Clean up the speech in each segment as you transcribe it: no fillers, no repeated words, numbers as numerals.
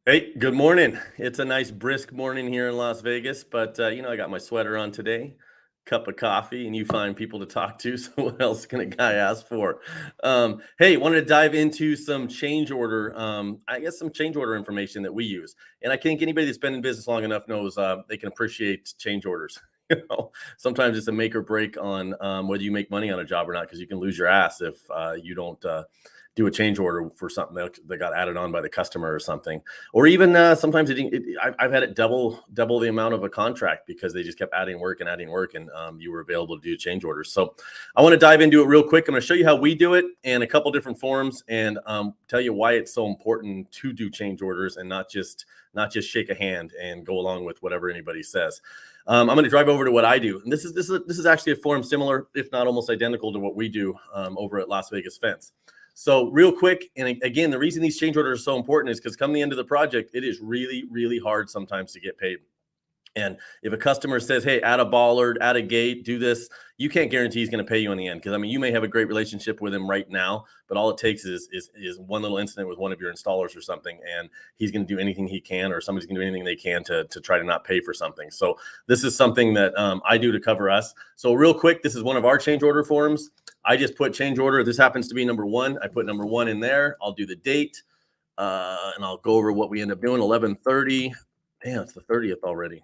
Hey, good morning. It's a nice brisk morning here in Las Vegas, but I got my sweater on today, cup of coffee, and you find people to talk to. So what else can a guy ask for? Hey, wanted to dive into some change order, I guess some change order information that we use. And I think anybody that's been in business long enough knows they can appreciate change orders. Sometimes it's a make or break on whether you make money on a job or not, because you can lose your ass if you don't do a change order for something that got added on by the customer or something, or even sometimes I've had it double the amount of a contract because they just kept adding work and adding work, and you were available to do change orders. So I want to dive into it real quick. I'm going to show you how we do it and a couple different forms, and tell you why it's so important to do change orders and not just shake a hand and go along with whatever anybody says. I'm going to drive over to what I do, and this is actually a form similar, if not almost identical, to what we do over at Las Vegas Fence. So real quick, and again, the reason these change orders are so important is because come the end of the project, it is really, really hard sometimes to get paid. And if a customer says, hey, add a bollard, add a gate, do this, you can't guarantee he's going to pay you in the end. Because I mean, you may have a great relationship with him right now, but all it takes is one little incident with one of your installers or something, and he's going to do anything he can, or somebody's going to do anything they can to try to not pay for something. So this is something that I do to cover us. So real quick, this is one of our change order forms. I just put change order. This happens to be number one. I put number one in there. I'll do the date, and I'll go over what we end up doing. 11/30. Damn, it's the 30th already.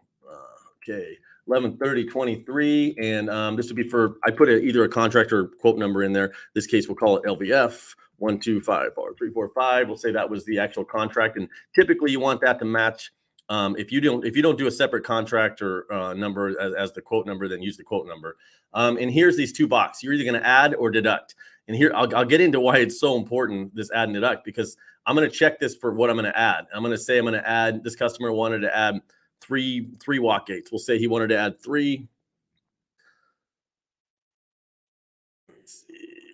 Okay, 11/30/23, and this would be for, I put either a contract or quote number in there. This case, we'll call it LVF 1254345. We'll say that was the actual contract, and typically you want that to match. If you don't do a separate contract or number as the quote number, then use the quote number. And here's these two boxes. You're either going to add or deduct. And here I'll get into why it's so important, this add and deduct, because I'm going to check this for what I'm going to add. I'm going to say I'm going to add, this customer wanted to add three walk gates. We'll say he wanted to add three.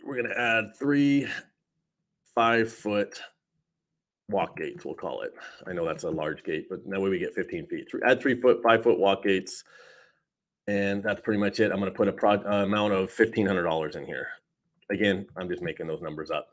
We're going to add 3 5-foot walk gates, we'll call it. I know that's a large gate, but that way we get 15 feet. Add 3-foot, 5-foot walk gates, and that's pretty much it. I'm going to put a amount of $1,500 in here. Again, I'm just making those numbers up.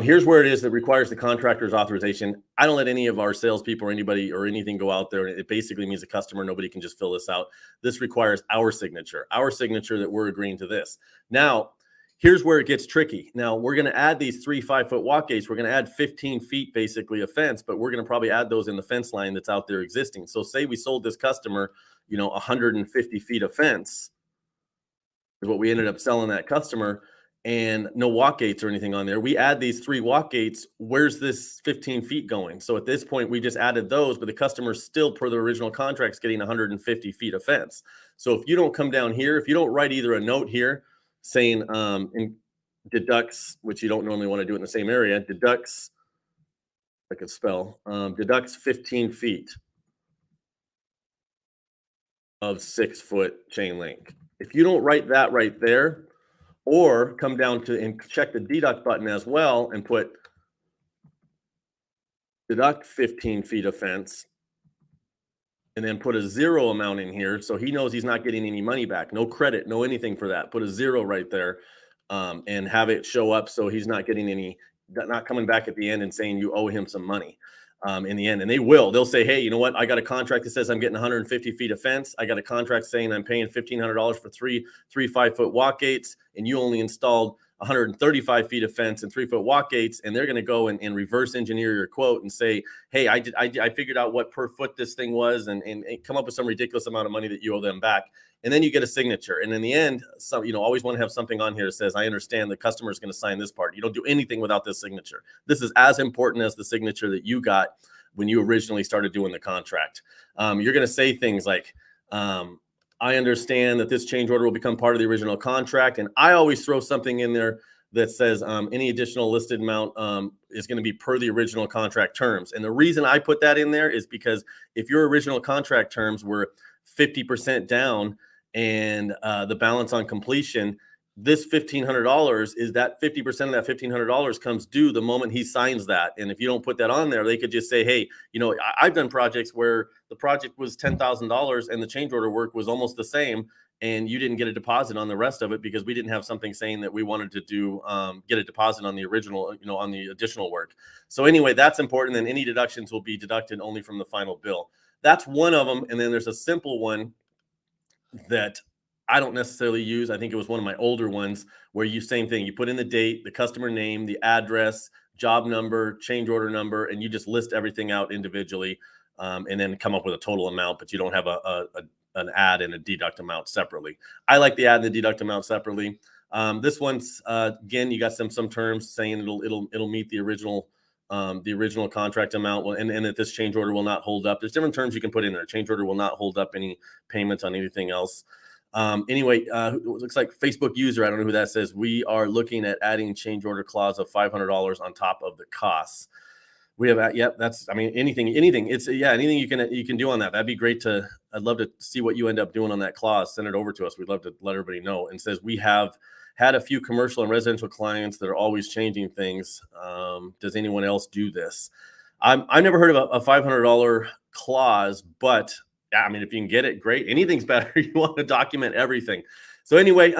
Here's where it is that requires the contractor's authorization. I don't let any of our salespeople or anybody or anything go out there. It basically means a customer, nobody can just fill this out. This requires our signature that we're agreeing to this. Now, here's where it gets tricky. Now, we're going to add these 3 5-foot walk gates. We're going to add 15 feet, basically, of fence, but we're going to probably add those in the fence line that's out there existing. So say we sold this customer, 150 feet of fence is what we ended up selling that customer, and no walk gates or anything on there. We add these 3 walk gates. Where's this 15 feet going? So at this point, we just added those, but the customer's still, per the original contracts, getting 150 feet of fence. So if you don't come down here, if you don't write either a note here saying deducts, which you don't normally want to do it in the same area, deducts, I could spell, deducts 15 feet of 6-foot chain link. If you don't write that right there, or come down to and check the deduct button as well and put deduct 15 feet of fence, and then put a 0 amount in here so he knows he's not getting any money back, no credit, no anything for that. Put a 0 right there, and have it show up so he's not getting any, not coming back at the end and saying you owe him some money. In the end, and they'll say, hey, you know what? I got a contract that says I'm getting 150 feet of fence. I got a contract saying I'm paying $1,500 for three 5-foot walk gates, and you only installed 135 feet of fence and 3-foot walk gates. And they're going to go and reverse engineer your quote and say, hey, I figured out what per foot this thing was, and come up with some ridiculous amount of money that you owe them back. And then you get a signature. And in the end, always want to have something on here that says, I understand the customer is going to sign this part. You don't do anything without this signature. This is as important as the signature that you got when you originally started doing the contract. You're going to say things like, I understand that this change order will become part of the original contract. And I always throw something in there that says any additional listed amount is going to be per the original contract terms. And the reason I put that in there is because if your original contract terms were 50% down, and the balance on completion, this $1,500 is that 50% of that $1,500 comes due the moment he signs that. And if you don't put that on there, they could just say, hey, I've done projects where the project was $10,000 and the change order work was almost the same. and you didn't get a deposit on the rest of it because we didn't have something saying that we wanted to do get a deposit on the original, on the additional work. So anyway, that's important. And any deductions will be deducted only from the final bill. That's one of them. And then there's a simple one that I don't necessarily use. I think it was one of my older ones where you same thing. You put in the date, the customer name, the address, job number, change order number, and you just list everything out individually, and then come up with a total amount. But you don't have an add and a deduct amount separately. I like the add and the deduct amount separately. This one's again, you got some terms saying it'll meet the original contract amount, and that this change order will not hold up. There's different terms you can put in there. Change order will not hold up any payments on anything else. Anyway, looks like Facebook user, I don't know who that says, we are looking at adding change order clause of $500 on top of the costs. We have, yep, that's, I mean, anything, it's, yeah, anything you can do on that. That'd be great I'd love to see what you end up doing on that clause. Send it over to us. We'd love to let everybody know. And says, we have had a few commercial and residential clients that are always changing things. Does anyone else do this? I've never heard of a $500 clause, but yeah, I mean, if you can get it, great. Anything's better. You want to document everything. So anyway,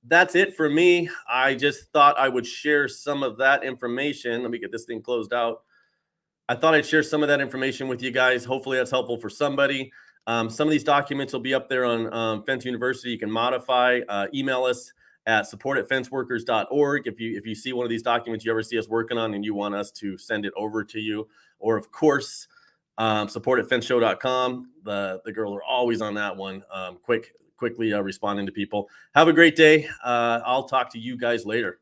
that's it for me. I just thought I would share some of that information. Let me get this thing closed out. I thought I'd share some of that information with you guys. Hopefully that's helpful for somebody. Some of these documents will be up there on Fence University. You can modify. Email us at support@fenceworkers.org. If you see one of these documents you ever see us working on and you want us to send it over to you, or of course, support@fenceshow.com. The girls are always on that one. Quickly responding to people. Have a great day. I'll talk to you guys later.